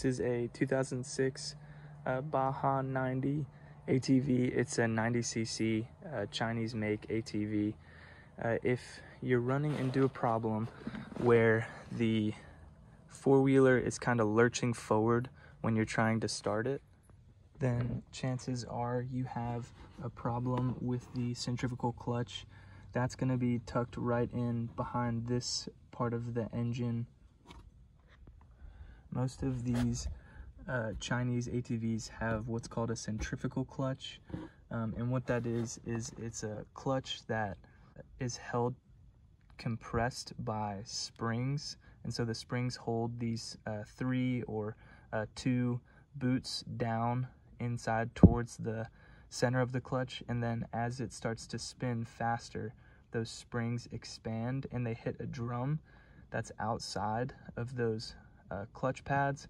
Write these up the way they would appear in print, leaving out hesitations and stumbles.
is a 2006 Baja 90 ATV. It's a 90cc Chinese make ATV. If you're running into a problem where the four-wheeler is kind of lurching forward when you're trying to start it, then chances are you have a problem with the centrifugal clutch. That's going to be tucked right in behind this part of the engine. Most of these Chinese ATVs have what's called a centrifugal clutch, and what that is it's a clutch that is held compressed by springs, and so the springs hold these 3 or 2 boots down inside towards the center of the clutch, and then as it starts to spin faster, those springs expand and they hit a drum that's outside of those clutch pads,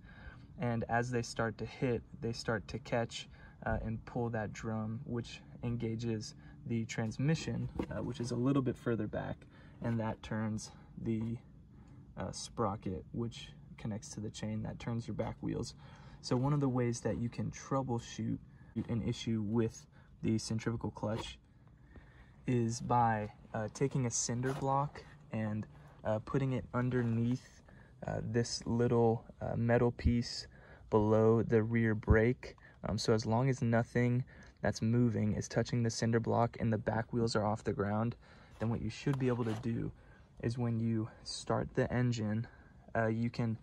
and as they start to hit, they start to catch and pull that drum, which engages the transmission, which is a little bit further back, and that turns the sprocket, which connects to the chain that turns your back wheels. So one of the ways that you can troubleshoot an issue with the centrifugal clutch is by taking a cinder block and putting it underneath this little metal piece below the rear brake. So as long as nothing that's moving is touching the cinder block and the back wheels are off the ground, then what you should be able to do is when you start the engine, you can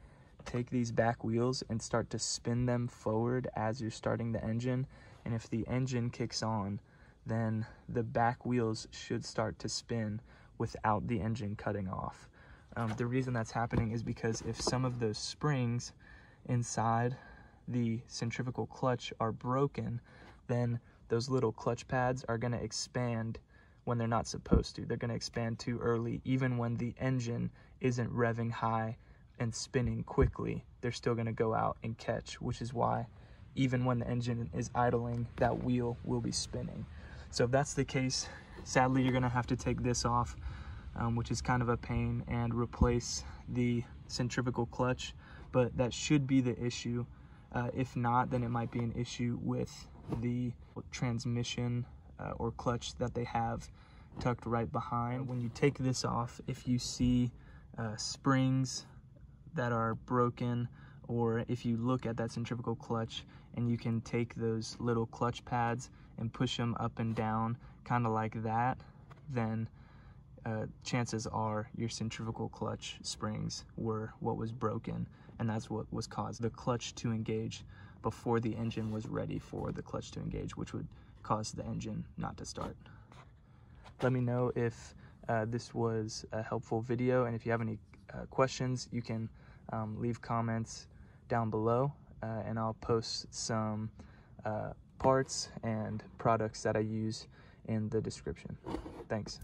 take these back wheels and start to spin them forward as you're starting the engine. And if the engine kicks on, then the back wheels should start to spin without the engine cutting off. The reason that's happening is because if some of those springs inside the centrifugal clutch are broken, then those little clutch pads are going to expand when they're not supposed to. They're going to expand too early. Even when the engine isn't revving high and spinning quickly, they're still going to go out and catch, which is why even when the engine is idling, that wheel will be spinning. So if that's the case, sadly you're going to have to take this off, which is kind of a pain, and replace the centrifugal clutch, but that should be the issue. If not, then it might be an issue with the transmission or clutch that they have tucked right behind. When you take this off, if you see springs that are broken, or if you look at that centrifugal clutch and you can take those little clutch pads and push them up and down kind of like that, then chances are your centrifugal clutch springs were what was broken, and that's what was caused the clutch to engage before the engine was ready for the clutch to engage, which would cause the engine not to start. Let me know if this was a helpful video, and if you have any questions, you can leave comments down below, and I'll post some parts and products that I use in the description. Thanks.